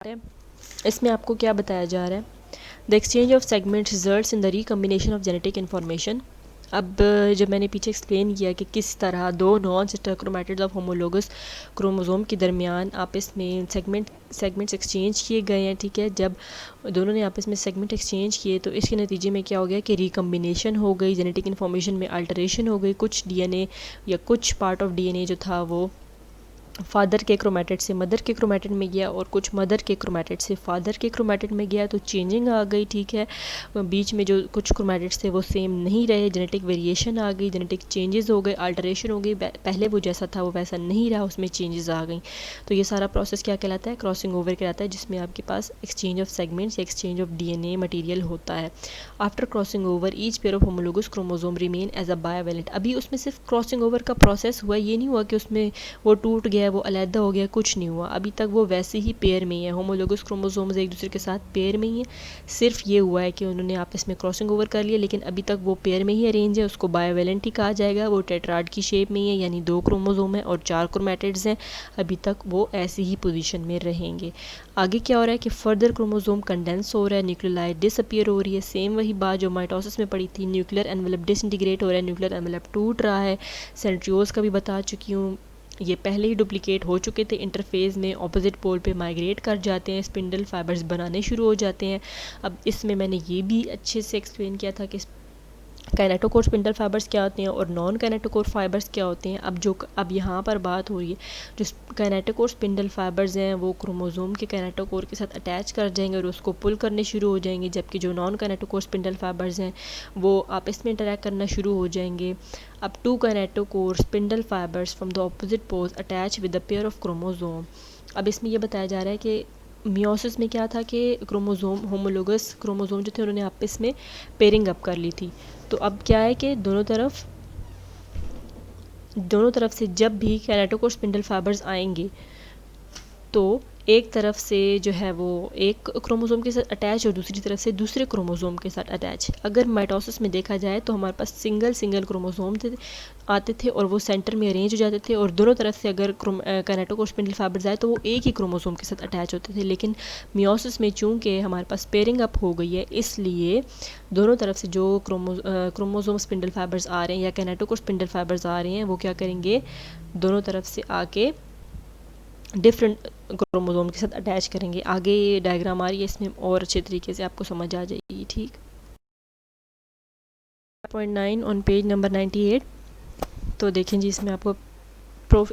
है। इसमें आपको क्या बताया जा रहा है, the exchange of segment results in the recombination of genetic information. अब जब मैंने पीछे एक्सप्लेन किया कि किस तरह दो non sister chromatids of homologous chromosome के दरमियान आपस में सेगमेंट्स एक्सचेंज किए गए हैं, ठीक है। जब दोनों ने आपस में सेगमेंट एक्सचेंज किए तो इसके नतीजे में क्या हो गया कि रिकम्बिनेशन हो गई, जेनेटिक इन्फॉर्मेशन में अल्टरेशन हो गई। कुछ डीएनए या कुछ पार्ट ऑफ डीएनए जो था वो फादर के क्रोमैटिड से मदर के क्रोमैटिड में गया और कुछ मदर के क्रोमैटिड से फादर के क्रोमैटिड में गया, तो चेंजिंग आ गई, ठीक है। बीच में जो कुछ क्रोमैटिड्स थे वो सेम नहीं रहे, जेनेटिक वेरिएशन आ गई, जेनेटिक चेंजेस हो गए, अल्टरेशन हो गई, पहले वो जैसा था वो वैसा नहीं रहा, उसमें चेंजेस आ गई। तो ये सारा प्रोसेस क्या कहलाता है, क्रॉसिंग ओवर कहलाता है, जिसमें आपके पास एक्सचेंज ऑफ सेगमेंट्स या एक्सचेंज ऑफ डीएनए मटेरियल होता है। After crossing over each pair of homologous chromosome remain as a bivalent. अभी उसमें सिर्फ क्रॉसिंग ओवर का प्रोसेस हुआ, ये नहीं हुआ कि उसमें वो टूट गया, वो अलहदा हो गया, कुछ नहीं हुआ। अभी तक वो वैसे ही पेयर में ही है, होमोलोगस क्रोमोसोम्स एक दूसरे के साथ पेयर में ही है। सिर्फ ये हुआ है कि उन्होंने आपस में क्रॉसिंग ओवर कर लिया, लेकिन अभी तक वो पेयर में ही अरेंज है, उसको बायोवेलेंट ही कहा जाएगा। वो टेट्राड की शेप में ही है, यानी 2 क्रोमोसोम है और 4 क्रोमैटिड्स हैं। अभी तक वो ऐसी ही पोजीशन में रहेंगे। आगे क्या हो रहा है कि फर्दर क्रोमोसोम कंडेंस हो रहा है, न्यूक्लियोलाइड डिसअपीयर हो रही है। सेम वही बात जो माइटोसिस में पड़ी थी, न्यूक्लियर एनवेलप डिसइंटीग्रेट हो रहा है, न्यूक्लियर एनवेलप टूट रहा है। सेंट्रियोल्स का भी बता चुकी हूँ, ये पहले ही डुप्लीकेट हो चुके थे, इंटरफेस में ऑपोजिट पोल पे माइग्रेट कर जाते हैं, स्पिंडल फाइबर्स बनाने शुरू हो जाते हैं। अब इसमें मैंने ये भी अच्छे से एक्सप्लेन किया था कि काइनेटोकोर स्पिंडल फाइबर्स क्या होते हैं और नॉन काइनेटोकोर फाइबर्स क्या होते हैं। अब यहाँ पर बात हो रही है, जो काइनेटोकोर स्पिंडल फाइबर्स हैं वो क्रोमोसोम के काइनेटोकोर के साथ अटैच कर जाएंगे और उसको पुल करने शुरू हो जाएंगे, जबकि जो नॉन काइनेटोकोर स्पिंडल फाइबर्स हैं वो आपस में इंटरैक्ट करना शुरू हो जाएंगे। अब 2 kinetochore spindle fibres from the opposite poles attach with the pair of chromosome. अब इसमें यह बताया जा रहा है कि मियोसिस में क्या था कि क्रोमोसोम होमोलोगस क्रोमोसोम जो थे उन्होंने आपस में पेयरिंग अप कर ली थी। तो अब क्या है कि दोनों तरफ से जब भी काइनेटोकोर स्पिंडल फाइबर्स आएंगे तो एक तरफ से जो है वो एक क्रोमोसोम के साथ अटैच और दूसरी तरफ से दूसरे क्रोमोसोम के साथ अटैच। अगर माइटोसिस में देखा जाए तो हमारे पास सिंगल क्रोमोसोम आते थे और वो सेंटर में अरेंज हो जाते थे, और दोनों तरफ से अगर काइनेटोकोर स्पिंडल फाइबर्स आए तो वो एक ही क्रोमोसोम के साथ अटैच होते थे। लेकिन मियोसिस में चूंकि हमारे पास पेयरिंग अप हो गई है, इसलिए दोनों तरफ से जो क्रोमोसोम स्पिंडल फाइबर्स आ रहे हैं या काइनेटोकोर स्पिंडल फाइबर्स आ रहे हैं वो क्या करेंगे, दोनों तरफ से आके डिफरेंट क्रोमोसोम के साथ अटैच करेंगे। आगे ये डायग्राम आ रही है, इसमें और अच्छे तरीके से आपको समझ आ जाएगी, ठीक। 5.9 ऑन पेज नंबर 98। तो देखें जी, इसमें आपको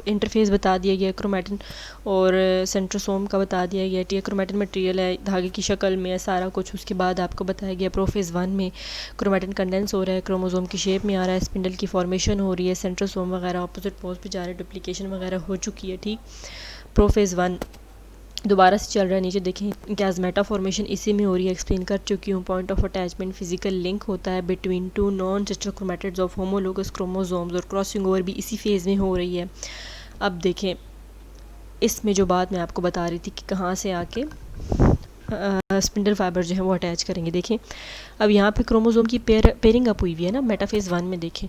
इंटरफेस बता दिया गया, क्रोमैटिन और सेंट्रोसोम का बता दिया गया। टी क्रोमैटिन मटेरियल है, धागे की शक्ल में है सारा कुछ। उसके बाद आपको बताया गया प्रोफेज़ 1 में क्रोमैटिन कंडेंस हो रहा है, क्रोमोसोम की शेप में आ रहा है, स्पिंडल की फॉर्मेशन हो रही है, सेंट्रोसोम वगैरह ऑपोजिट पोल्स पे जा रहे हैं, डुप्लीकेशन वगैरह हो चुकी है, ठीक। प्रोफेज़ 1 दोबारा से चल रहा है। नीचे देखें कैज़मेटा फॉर्मेशन इसी में हो रही है, एक्सप्लेन कर चुकी हूँ। Point of attachment physical link होता है between 2 non sister chromatids of homologous chromosomes, और क्रॉसिंग ओवर भी इसी फेज़ में हो रही है। अब देखें इसमें जो बात मैं आपको बता रही थी कि कहाँ से आके स्पिंडल फाइबर जो है वो अटैच करेंगे। देखें अब यहाँ पे क्रोमोसोम की पेयरिंग अप हुई हुई है ना, मेटाफेज़ 1 में देखें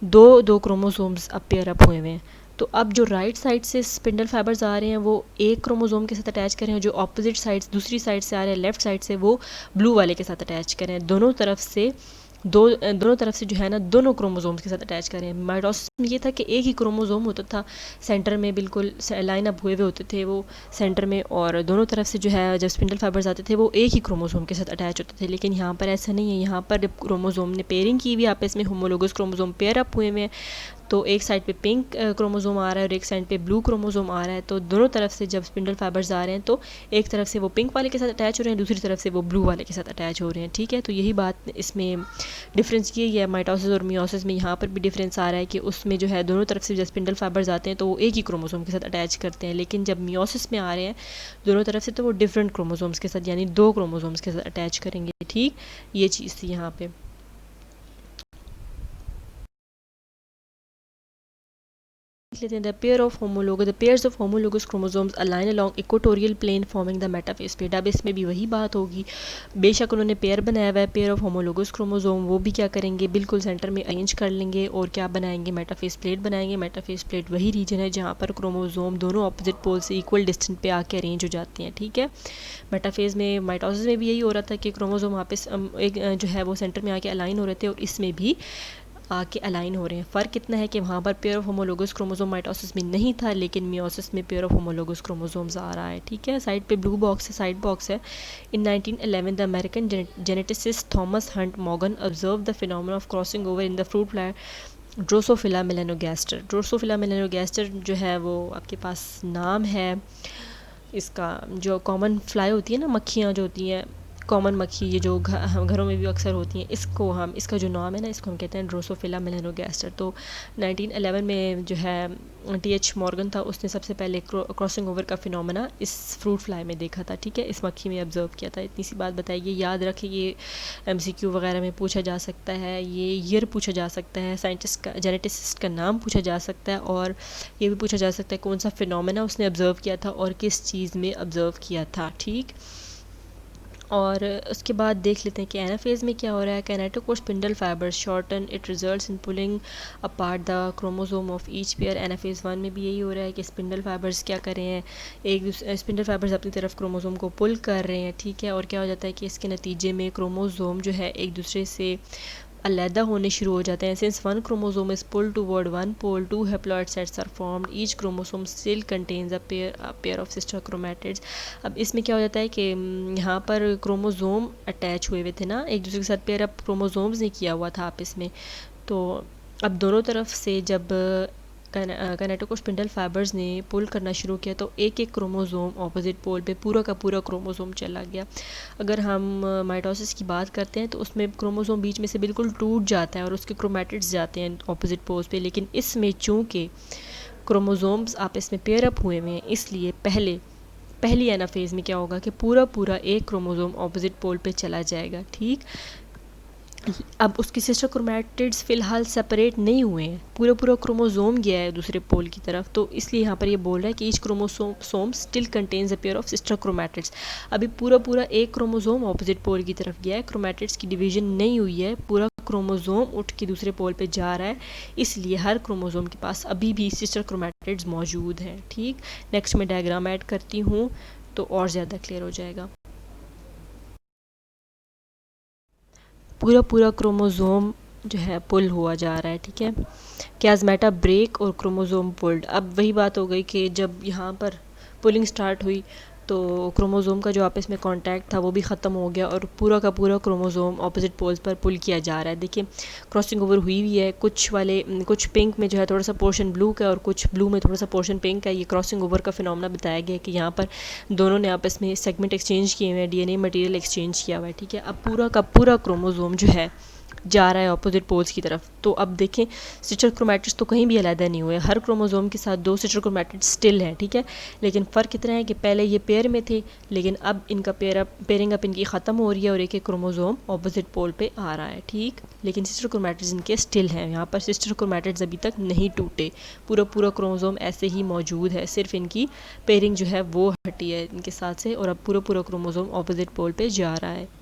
दो क्रोमोसोम्स अब पेयर अप हुए हुए हैं। तो अब जो राइट साइड से स्पिंडल फाइबर्स आ रहे हैं वो एक क्रोमोसोम के साथ अटैच करें, जो ऑपोजिट साइड दूसरी साइड से आ रहे हैं लेफ्ट साइड से वो ब्लू वाले के साथ अटैच करें। दोनों तरफ से जो है ना दोनों क्रोमोसोम्स के साथ अटैच करें। माइटोसिस में ये था कि एक ही क्रोमोसोम होता था सेंटर में, बिल्कुल लाइन अप हुए होते थे वो सेंटर में, और दोनों तरफ से जो है जब स्पिंडल फाइबर्स आते थे वो एक ही क्रोमोसोम के साथ अटैच होते थे। लेकिन यहाँ पर ऐसा नहीं है, यहाँ पर जब क्रोमोसोम ने पेयरिंग की हुई आपस में, होमोलोगस क्रोमोसोम पेयर अप हुए हैं, तो एक साइड पे पिंक क्रोमोसोम आ रहा है और एक साइड पे ब्लू क्रोमोसोम आ रहा है। तो दोनों तरफ से जब स्पिंडल फाइबर्स आ रहे हैं तो एक तरफ से वो पिंक वाले के साथ अटैच हो रहे हैं, दूसरी तरफ से वो ब्लू वाले के साथ अटैच हो रहे हैं, ठीक है। तो यही बात इसमें डिफरेंस ये है माइटोसिस और मियोसिस में। यहाँ पर भी डिफरेंस आ रहा है कि उसमें जो है दोनों तरफ से जब स्पिंडल फाइबर्स आते हैं तो वो एक ही क्रोमोसोम के साथ अटैच करते हैं, लेकिन जब मियोसिस में आ रहे हैं दोनों तरफ से तो वो डिफरेंट क्रोमोसोम्स के साथ यानी 2 क्रोमोसोम्स के साथ अटैच करेंगे, ठीक। ये चीज़ थी यहाँ पे। लेते हैं the pairs of homologous chromosomes align along equatorial plane forming the metaphase plate. अब इसमें भी वही बात होगी, बेशक उन्होंने पेयर बनाया हुआ है पेयर ऑफ होमोलोगस क्रोमोसोम, वो भी क्या करेंगे बिल्कुल सेंटर में अरेंज कर लेंगे और क्या बनाएंगे मेटाफेज प्लेट बनाएंगे। मेटाफेज प्लेट वही रीजन है जहाँ पर क्रोमोसोम दोनों ऑपोजिट पोल से इक्वल डिस्टेंस पे आके अरेंज हो जाते हैं, ठीक है। मेटाफेज में माइटोसिस में भी यही हो रहा था कि क्रोमोसोम वापस एक जो है वो सेंटर में आके अलाइन हो रहे थे और इसमें भी आके अलाइन हो रहे हैं। फ़र्क इतना है कि वहाँ पर pair of homologous chromosome mitosis में नहीं था, लेकिन मियोसिस में पेयर ऑफ होमोलोगस क्रोमोसोम्स आ रहा है, ठीक है। साइड पे ब्लू बॉक्स है, साइड बॉक्स है। इन 1911 the American geneticist Thomas Hunt Morgan observe the phenomena of crossing over in the fruit fly Drosophila melanogaster. Drosophila melanogaster जो है वो आपके पास नाम है इसका, जो कॉमन फ्लाई होती है ना, मक्खियाँ जो होती हैं, कॉमन मक्खी, ये जो घरों में भी अक्सर होती हैं, इसको हम, इसका जो नाम है ना, इसको हम कहते हैं ड्रोसोफिला मेलानोगास्टर। तो 1911 में जो है टी.एच. मॉर्गन था, उसने सबसे पहले क्रॉसिंग ओवर का फिनोमेना इस फ्रूट फ्लाई में देखा था, ठीक है, इस मक्खी में ऑब्जर्व किया था। इतनी सी बात बताइए, याद रखें, ये MCQ वगैरह में पूछा जा सकता है, ये ईयर पूछा जा सकता है, साइंटिस्ट का जेनेटिसिस्ट का नाम पूछा जा सकता है, और ये भी पूछा जा सकता है कौन सा फिनोमेना उसने ऑब्जर्व किया था और किस चीज़ में ऑब्जर्व किया था, ठीक। और उसके बाद देख लेते हैं कि एनाफेज में क्या हो रहा है। Kinetochore spindle fibres shorten, it results in pulling apart the chromosome of each pair. Anaphase 1 में भी यही हो रहा है कि स्पिंडल फाइबर्स क्या कर रहे हैं, एक स्पिंडल फाइबर्स अपनी तरफ क्रोमोसोम को पुल कर रहे हैं, ठीक है। और क्या हो जाता है कि इसके नतीजे में क्रोमोसोम जो है एक दूसरे से अलहदा होने शुरू हो जाते हैं। Since one chromosome is pull toward one pole, two haploid sets are formed, each chromosome still contains a pair of sister chromatids. अब इसमें क्या हो जाता है कि यहाँ पर क्रोमोसोम अटैच हुए थे ना एक दूसरे के साथ, पेयर अब क्रोमोसोम्स ने किया हुआ था आपस में। तो अब दोनों तरफ से जब कैनेटोकोर स्पिंडल फाइबर्स ने पुल करना शुरू किया तो एक एक क्रोमोसोम ऑपोजिट पोल पे पूरा का पूरा क्रोमोसोम चला गया। अगर हम माइटोसिस की बात करते हैं तो उसमें क्रोमोसोम बीच में से बिल्कुल टूट जाता है और उसके क्रोमैटिड्स जाते हैं ऑपोजिट पोल्स पे, लेकिन इसमें चूँकि क्रोमोसोम्स आपस में पेयर अप हुए हैं, इसलिए पहली एनाफेज में क्या होगा कि पूरा पूरा एक क्रोमोसोम ऑपोजिट पोल पे चला जाएगा, ठीक। अब उसकी सिस्टर क्रोमैटिड्स फ़िलहाल सेपरेट नहीं हुए हैं, पूरा पूरा क्रोमोसोम गया है दूसरे पोल की तरफ, तो इसलिए यहाँ पर ये बोल रहा है कि each chromosome still contains a pair of sister chromatids. अभी पूरा पूरा एक क्रोमोसोम ऑपोजिट पोल की तरफ गया है, क्रोमैटिड्स की डिवीजन नहीं हुई है, पूरा क्रोमोसोम उठ के दूसरे पोल पे जा रहा है, इसलिए हर क्रोमोसोम के पास अभी भी सिस्टर क्रोमैटिड्स मौजूद हैं, ठीक। नेक्स्ट मैं डायग्राम ऐड करती हूँ तो और ज़्यादा क्लियर हो जाएगा। पूरा पूरा क्रोमोसोम जो है पुल हुआ जा रहा है, ठीक है। प्लाज्मेटा ब्रेक और क्रोमोसोम पुल्ड। अब वही बात हो गई कि जब यहाँ पर पुलिंग स्टार्ट हुई तो क्रोमोसोम का जो आपस में कांटेक्ट था वो भी ख़त्म हो गया और पूरा का पूरा क्रोमोसोम ऑपोजिट पोल्स पर पुल किया जा रहा है। देखिए क्रॉसिंग ओवर हुई हुई है, कुछ पिंक में जो है थोड़ा सा पोर्शन ब्लू का और कुछ ब्लू में थोड़ा सा पोर्शन पिंक है। ये क्रॉसिंग ओवर का फिनोमेना बताया गया है कि यहाँ पर दोनों ने आपस में सेगमेंट एक्सचेंज किए हुए हैं, DNA मटेरियल एक्सचेंज किया हुआ है, ठीक है। अब पूरा का पूरा क्रोमोसोम जो है जा रहा है ऑपोजिट पोल्स की तरफ। तो अब देखें सिस्टर क्रोमैटिड्स तो कहीं भी अलग नहीं हुए, हर क्रोमोसोम के साथ 2 सिस्टर क्रोमैटिड्स स्टिल हैं, ठीक है। लेकिन फ़र्क इतना है कि पहले ये पेयर में थे, लेकिन अब इनका पेयरिंग अप इनकी ख़त्म हो रही है और एक एक क्रोमोसोम ऑपोजिट पोल पे आ रहा है, ठीक। लेकिन सिस्टर क्रोमैटिड्स इनके स्टिल हैं, यहाँ पर सिस्टर क्रोमैटिड्स अभी तक नहीं टूटे, पूरा पूरा क्रोमोसोम ऐसे ही मौजूद है, सिर्फ इनकी पेयरिंग जो है वो हटी है इनके साथ से और अब पूरा पूरा क्रोमोसोम ऑपोजिट पोल पे जा रहा है।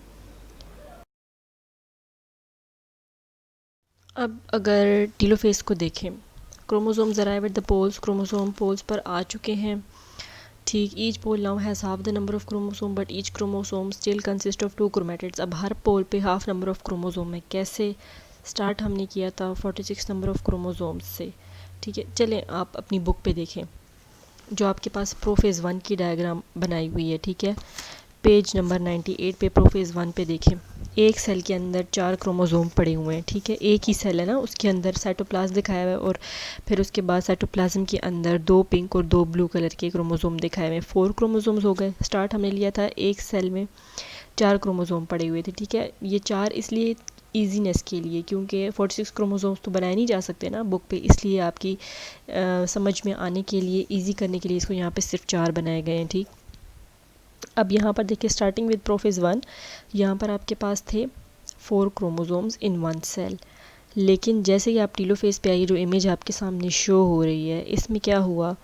अब अगर टीलोफेज को देखें, chromosomes arrive at the poles, chromosome poles पर आ चुके हैं, ठीक। Each pole now has half the number of chromosome but each chromosome still consist of 2 chromatids. अब हर पोल पे हाफ नंबर ऑफ क्रोमोसोम है। कैसे स्टार्ट हमने किया था 46 नंबर ऑफ क्रोमोसोम्स से, ठीक है। चलें आप अपनी बुक पे देखें जो आपके पास प्रोफेज़ 1 की डायग्राम बनाई हुई है, ठीक है। पेज नंबर 98 पे प्रोफेज़ 1 पे देखें, एक सेल के अंदर 4 क्रोमोसोम पड़े हुए हैं, ठीक है। एक ही सेल है ना, उसके अंदर साइटोप्लाज्म दिखाया हुआ है और फिर उसके बाद साइटोप्लाज्म के अंदर 2 पिंक और 2 ब्लू कलर के क्रोमोसोम दिखाए हुए हैं। 4 क्रोमोसोम्स हो गए। स्टार्ट हमने लिया था एक सेल में 4 क्रोमोसोम पड़े हुए थे, ठीक है। ये 4 इसलिए ईजीनेस के लिए क्योंकि 46 क्रोमोसोम्स तो बनाए नहीं जा सकते ना बुक पे, इसलिए आपकी समझ में आने के लिए, ईजी करने के लिए इसको यहाँ पे सिर्फ 4 बनाए गए हैं, ठीक। अब यहाँ पर देखिए स्टार्टिंग विद प्रोफेज़ 1, यहाँ पर आपके पास थे 4 क्रोमोसोम्स इन 1 सेल, लेकिन जैसे ही आप टीलोफेज़ पे आइए, जो इमेज आपके सामने शो हो रही है, इसमें क्या हुआ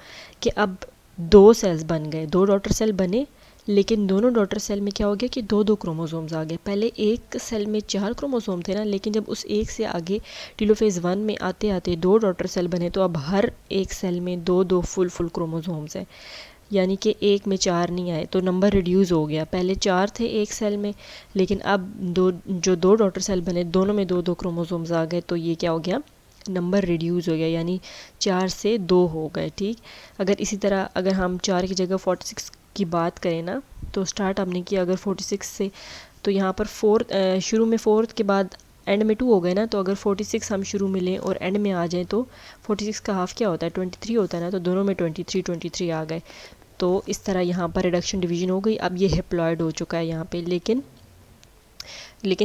कि अब 2 सेल्स बन गए, 2 डॉटर सेल बने, लेकिन दोनों डॉटर सेल में क्या हो गया कि 2-2 क्रोमोसोम्स आ गए। पहले एक सेल में 4 क्रोमोसोम थे ना, लेकिन जब उस एक से आगे टीलोफेज़ 1 में आते आते 2 डॉटर सेल बने, तो अब हर एक सेल में 2-2 फुल क्रोमोसोम्स हैं, यानी कि एक में 4 नहीं आए, तो नंबर रिड्यूस हो गया। पहले 4 थे एक सेल में, लेकिन अब दो डॉटर सेल बने, दोनों में 2-2 क्रोमोसोम्स आ गए, तो ये क्या हो गया, नंबर रिड्यूस हो गया, यानी 4 से 2 हो गए। ठीक, अगर इसी तरह अगर हम 4 की जगह 46 की बात करें ना, तो स्टार्ट हमने किया अगर 46 से, तो यहाँ पर शुरू में 4 के बाद एंड में 2 हो गए ना, तो अगर 46 हम शुरू में लें और एंड में आ जाएं, तो 46 का हाफ क्या होता है, 23 होता है ना, तो दोनों में 23 आ गए। तो इस तरह यहाँ पर रिडक्शन डिवीजन हो गई। अब ये हेप्लॉइड हो चुका है यहाँ पे, लेकिन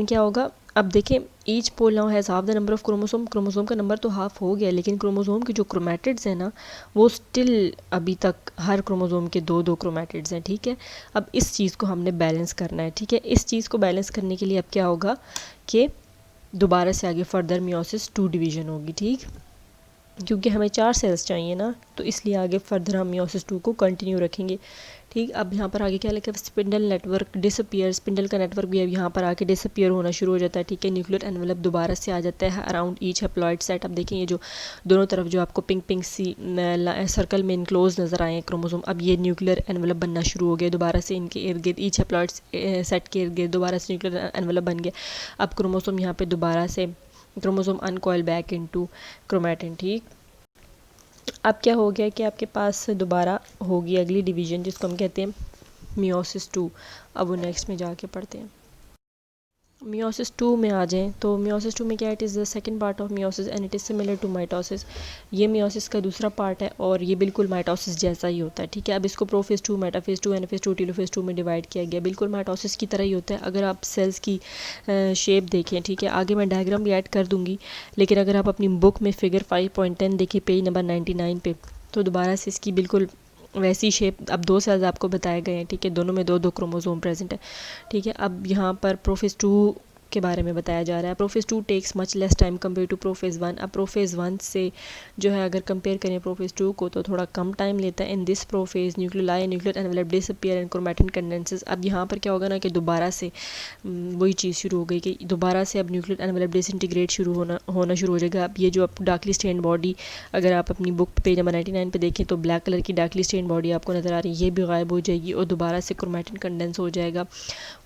क्या होगा, अब देखें, each pole now has half the number of chromosome, chromosome का नंबर तो हाफ हो गया, लेकिन क्रोमोसोम के जो क्रोमैटिड्स हैं ना, वो स्टिल अभी तक हर क्रोमोसोम के 2-2 क्रोमैटिड्स हैं। ठीक है, अब इस चीज़ को हमने बैलेंस करना है। ठीक है, इस चीज़ को बैलेंस करने के लिए अब क्या होगा कि दोबारा से आगे फर्दर मियोसिस 2 डिवीज़न होगी। ठीक, क्योंकि हमें 4 सेल्स चाहिए ना, तो इसलिए आगे फर्दर हम मियोसिस 2 को कंटिन्यू रखेंगे। ठीक, अब यहाँ पर आगे क्या लिखा है, स्पिंडल नेटवर्क डिसअपियर, स्पिंडल का नेटवर्क भी अब यहाँ पर आके डिसअपियर होना शुरू हो जाता है। ठीक है, न्यूक्लियर एनवेलप दोबारा से आ जाता है अराउंड ईच हेप्लॉइड सेट। अब देखें, ये जो दोनों तरफ जो आपको पिंक सी सर्कल में इनक्लोज नज़र आए क्रोमोसोम, अब ये न्यूक्लियर एनवेलप बनना शुरू हो गया दोबारा से, इनके इर्द गिर्द ईच हेप्लॉइड सेट के इर्द गिर्द दोबारा से न्यूक्लियर एनवेलप बन गया। अब क्रोमोसोम यहाँ पर दोबारा से क्रोमोसोम अनकॉइल बैक इनटू क्रोमैटिन। ठीक, अब क्या हो गया कि आपके पास दोबारा होगी अगली डिवीज़न, जिसको हम कहते हैं मियोसिस 2। अब वो नेक्स्ट में जाके पढ़ते हैं। मियोसिस 2 में आ जाएं, तो मियोसिस 2 में क्या, it is the second part of meiosis and it is similar to mitosis. ये मियोसिस का दूसरा पार्ट है और ये बिल्कुल माइटोसिस जैसा ही होता है। ठीक है, अब इसको प्रोफेज 2, मेटाफेज 2, एनाफेज 2, टीलोफेज 2 में डिवाइड किया गया, बिल्कुल माइटोसिस की तरह ही होता है। अगर आप सेल्स की शेप देखें, ठीक है, आगे मैं डायग्राम भी ऐड कर दूँगी, लेकिन अगर आप अपनी बुक में फिगर 5.10 देखें पेज नंबर 99 पे, तो दोबारा से इसकी बिल्कुल वैसी शेप, अब 2 सेल्स आपको बताए गए हैं। ठीक है, दोनों में 2-2 क्रोमोसोम प्रेजेंट है। ठीक है, अब यहाँ पर प्रोफेज 2 के बारे में बताया जा रहा है। Prophase 2 takes much less time compare to prophase 1। अब प्रोफेज 1 से जो है अगर कंपेयर करें प्रोफेज 2 को, तो थोड़ा कम टाइम लेता है। In this prophase nuclei nuclear envelope disappear and chromatin condenses. अब यहाँ पर क्या होगा ना कि दोबारा से वही चीज़ शुरू हो गई कि दोबारा से अब न्यूक्लियर एनवेलप डिसइंटीग्रेट होना शुरू हो जाएगा। अब ये जो आप डार्कली स्टेन बॉडी, अगर आप अपनी बुक पेज नंबर 99 पे देखें, तो ब्लैक कलर की डार्कली स्टेन बॉडी आपको नज़र आ रही है, ये भी गायब हो जाएगी और दोबारा से क्रोमैटिन कंडेंस हो जाएगा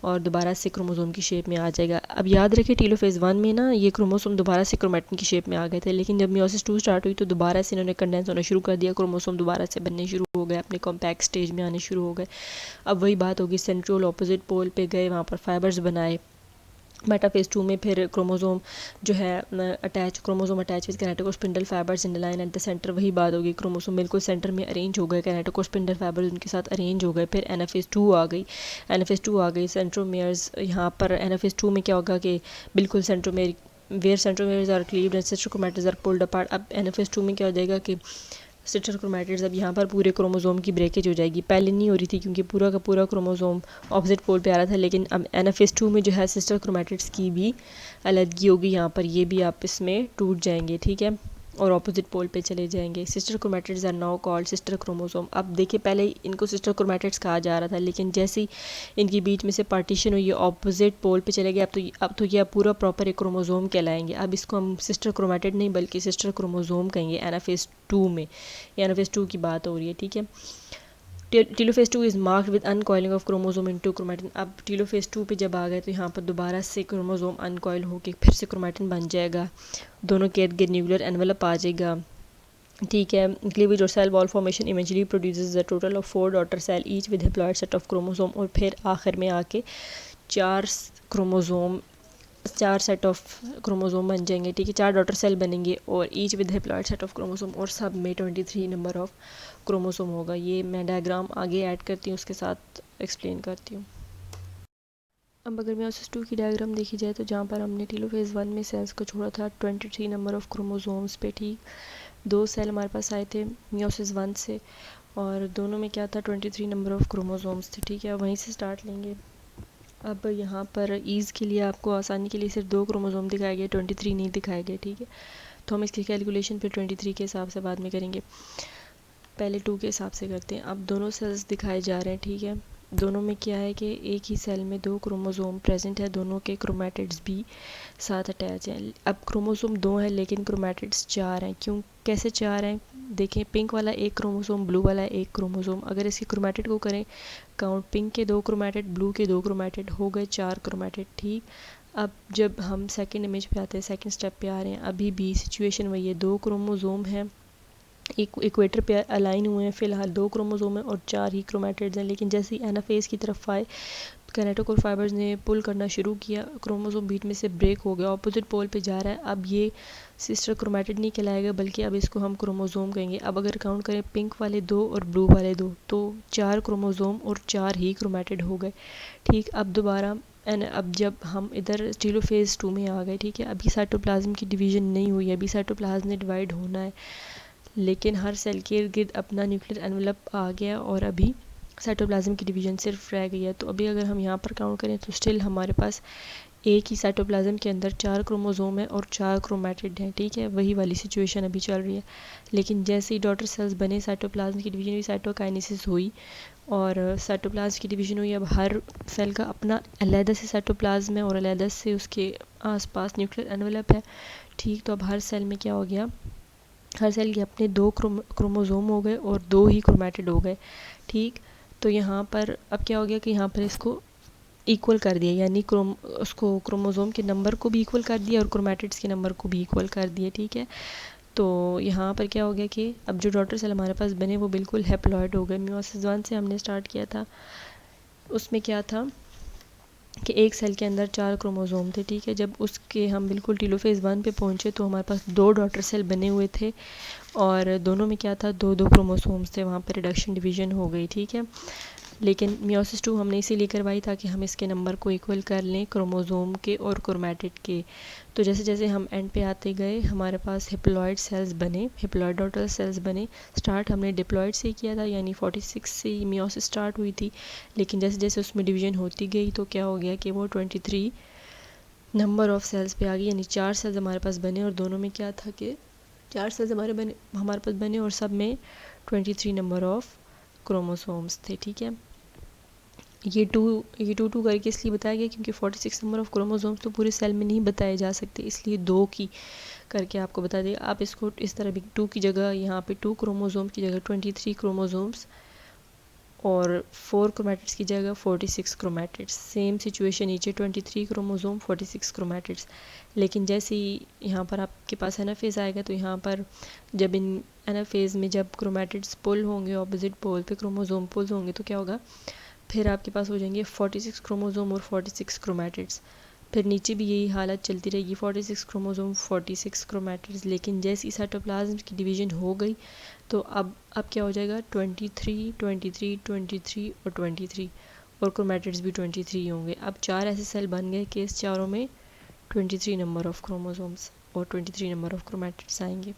और दोबारा से क्रोमोसोम की शेप में आ जाएगा। अब याद रखिए, टीलोफेज 1 में ना ये क्रोमोसोम दोबारा से क्रोमैटिन की शेप में आ गए थे, लेकिन जब मियोसिस 2 स्टार्ट हुई तो दोबारा से इन्होंने कंडेंस होना शुरू कर दिया, क्रोमोसोम दोबारा से बनने शुरू हो गए, अपने कॉम्पैक्ट स्टेज में आने शुरू हो गए। अब वही बात होगी, सेंट्रोल ऑपोजिट पोल पे गए, वहाँ पर फाइबर्स बनाए। मेटाफेज 2 में फिर क्रोमोसोम जो है chromosome attach with kinetochore spindle fibres in the line at the centre. वही बात होगी, क्रोमोसोम बिल्कुल सेंटर में अरेंज हो गए, कैनेटोकोस्पिंडल फाइबर्स उनके साथ अरेंज हो गए। फिर एनाफेज 2 आ गई, सेंट्रोमियर्स। यहाँ पर एनाफेज 2 में क्या होगा कि बिल्कुल centromeres are cleaved and sister chromatids are pulled apart. अब एनाफेज 2 में क्या हो जाएगा कि सिस्टर क्रोमैटिड्स, अब यहाँ पर पूरे क्रोमोसोम की ब्रेकेज हो जाएगी। पहले नहीं हो रही थी क्योंकि पूरा का पूरा क्रोमोसोम ऑपोजिट पोल पे आ रहा था, लेकिन अब एनाफेज 2 में जो है सिस्टर क्रोमैटिड्स की भी अलग होगी। यहाँ पर ये भी आप इसमें टूट जाएंगे, ठीक है, और ऑपोजिट पोल पे चले जाएंगे। Sister chromatids are now called sister chromosome. अब देखिए, पहले इनको सिस्टर क्रोमैटिड्स कहा जा रहा था, लेकिन जैसे ही इनके बीच में से पार्टीशन हुई, ऑपोजिट पोल पे चले गए, अब तो ये पूरा प्रॉपर एक क्रोमोसोम कहलाएंगे। अब इसको हम सिस्टर क्रोमैटिड नहीं बल्कि सिस्टर क्रोमोसोम कहेंगे एनाफेज 2 में। एनाफेज 2 की बात हो रही है, ठीक है। Telophase 2 is marked with uncoiling of chromosome into chromatin. अब टीलोफेज 2 पे जब आ गए तो यहाँ पर दोबारा से क्रोमोसोम अनकॉइल होकर फिर से क्रोमैटिन बन जाएगा, दोनों के इर्द गिर्द न्यूक्लियर एनवेलप आ जाएगा, ठीक है। क्लीवेज और cell wall formation eventually produces a total of 4 daughter cell each with haploid set of chromosome. और फिर आखिर में आके 4 सेट ऑफ क्रोमोसोम बन जाएंगे, ठीक है, 4 डॉटर सेल बनेंगे और each with haploid set of chromosome, और सब में 23 नंबर ऑफ क्रोमोसोम होगा। ये मैं डायग्राम आगे ऐड करती हूँ, उसके साथ एक्सप्लेन करती हूँ। अब अगर मियोसिस 2 की डायग्राम देखी जाए तो जहाँ पर हमने टीलोफेज 1 में सेल्स को छोड़ा था 23 नंबर ऑफ क्रोमोसोम्स पे, ठीक, 2 सेल हमारे पास आए थे मियोसिस 1 से और दोनों में क्या था 23 नंबर ऑफ क्रोमोसोम्स थे, ठीक है। वहीं से स्टार्ट लेंगे। अब यहाँ पर ईज़ के लिए, आपको आसानी के लिए सिर्फ 2 क्रोमोसोम दिखाए गए, 23 नहीं दिखाए गए, ठीक है। तो हम इसकी कैलकुलेशन फिर 23 के हिसाब से बाद में करेंगे, पहले 2 के हिसाब से करते हैं। अब दोनों सेल्स दिखाए जा रहे हैं, ठीक है। दोनों में क्या है कि एक ही सेल में 2 क्रोमोसोम प्रेजेंट है, दोनों के क्रोमैटिड्स भी साथ अटैच हैं। अब क्रोमोसोम 2 है लेकिन क्रोमैटिड्स 4 हैं। क्यों, कैसे 4 हैं? देखें, पिंक वाला एक क्रोमोसोम, ब्लू वाला एक क्रोमोसोम। अगर इसके क्रोमैटिड को करें काउंट, पिंक के 2 क्रोमैटिड, ब्लू के 2 क्रोमैटिड, हो गए 4 क्रोमैटिड, ठीक। अब जब हम सेकंड इमेज पे आते हैं, सेकंड स्टेप पे आ रहे हैं, अभी भी सिचुएशन वही है, 2 क्रोमोसोम हैं, इक्वेटर पे अलाइन हुए हैं, फ़िलहाल 2 क्रोमोसोम हैं और 4 ही क्रोमैटिड्स हैं। लेकिन जैसे ही एनाफेज की तरफ आए, कैनेटोकोर फाइबर्स ने पुल करना शुरू किया, क्रोमोसोम बीच में से ब्रेक हो गया, ऑपोजिट पोल पे जा रहा है। अब ये सिस्टर क्रोमैटिड नहीं कहलाएगा, बल्कि अब इसको हम क्रोमोसोम कहेंगे। अब अगर काउंट करें पिंक वाले 2 और ब्लू वाले 2, तो 4 क्रोमोसोम और 4 ही क्रोमैटिड हो गए, ठीक। अब दोबारा अब जब हम इधर टेलोफेज 2 में आ गए, ठीक है। अभी साइटोप्लाज्म की डिवीज़न नहीं हुई है, अभी साइटोप्लाज्म ने डिवाइड होना है, लेकिन हर सेल के इर्द गिर्द अपना न्यूक्लियर एनवलप आ गया और अभी साइटोप्लाज्म की डिवीज़न सिर्फ रह गई है। तो अभी अगर हम यहाँ पर काउंट करें तो स्टिल हमारे पास एक ही साइटोप्लाज्म के अंदर 4 क्रोमोसोम है और 4 क्रोमैटिड हैं, ठीक है। वही वाली सिचुएशन अभी चल रही है। लेकिन जैसे ही डॉटर सेल्स बने, साइटोप्लाज्म की डिवीज़न हुई, साइटोकाइनेसिस हुई और साइटोप्लाज्म की डिवीज़न हुई। अब हर सेल का अपना अलहदा से साइटोप्लाज्म है और अलहदा से उसके आसपास न्यूक्लियर एनवलप है, ठीक। तो अब हर सेल में क्या हो गया, हर सेल के अपने 2 क्रोमोसोम हो गए और 2 ही क्रोमैटिड हो गए, ठीक। तो यहाँ पर अब क्या हो गया कि यहाँ पर इसको इक्वल कर दिया, यानी उसको क्रोमोसोम के नंबर को भी इक्वल कर दिया और क्रोमैटिड्स के नंबर को भी इक्वल कर दिया, ठीक है। तो यहाँ पर क्या हो गया कि अब जो डॉटर सेल हमारे पास बने वो बिल्कुल हैप्लॉइड हो गए। मियोसिस 1 से हमने स्टार्ट किया था, उसमें क्या था कि एक सेल के अंदर 4 क्रोमोसोम थे, ठीक है। जब उसके हम बिल्कुल टेलोफेज 1 पे पहुँचे तो हमारे पास 2 डॉटर सेल बने हुए थे और दोनों में क्या था, 2 क्रोमोसोम्स थे, वहाँ पर रिडक्शन डिवीज़न हो गई, ठीक है। लेकिन मियोसिस 2 हमने इसीलिए करवाई ताकि हम इसके नंबर को इक्वल कर लें क्रोमोसोम के और क्रोमैटिड के। तो जैसे जैसे हम एंड पे आते गए हमारे पास हिप्लॉइड सेल्स बने, हिप्लॉइड डॉटर सेल्स बने। स्टार्ट हमने डिप्लॉइड से किया था, यानी 46 से मियोसिस स्टार्ट हुई थी। लेकिन जैसे जैसे उसमें डिवीज़न होती गई तो क्या हो गया कि वो 23 नंबर ऑफ़ सेल्स पे आ गई, यानी 4 सेल्स हमारे पास बने और दोनों में क्या था कि 4 सेल्स हमारे पास बने और सब में 23 नंबर ऑफ़ क्रोमोसोम्स थे, ठीक है। ये टू करके इसलिए बताया गया क्योंकि 46 नंबर ऑफ़ क्रोमोसोम्स तो पूरे सेल में नहीं बताए जा सकते, इसलिए 2 की करके आपको बता देगा। आप इसको इस तरह भी 2 की जगह, यहाँ पे 2 क्रोमोसोम की जगह 23 क्रोमोसोम्स और 4 क्रोमैटिड्स की जगह 46 क्रोमैटिड्स। सेम सिचुएशन नीचे 23 क्रोमोसोम 46 क्रोमैटिड्स। लेकिन जैसे ही यहाँ पर आपके पास एनाफेज आएगा तो यहाँ पर जब इन एनाफेज में जब क्रोमैटिड्स पुल होंगे ऑपोजिट पोल पे, क्रोमोसोम पुल होंगे, तो क्या होगा, फिर आपके पास हो जाएंगे 46 क्रोमोसोम और 46 क्रोमैटिड्स। फिर नीचे भी यही हालत चलती रहेगी, 46 क्रोमोसोम 46 क्रोमैटिड्स। लेकिन जैसी साइटोप्लाज्म की डिवीज़न हो गई तो अब क्या हो जाएगा, 23 23 23 और 23 और क्रोमैटिड्स भी 23 होंगे। अब 4 ऐसे सेल बन गए कि इस चारों में 23 नंबर ऑफ़ क्रोमोसोम्स और 23 नंबर ऑफ़ क्रोमैटिड्स आएंगे।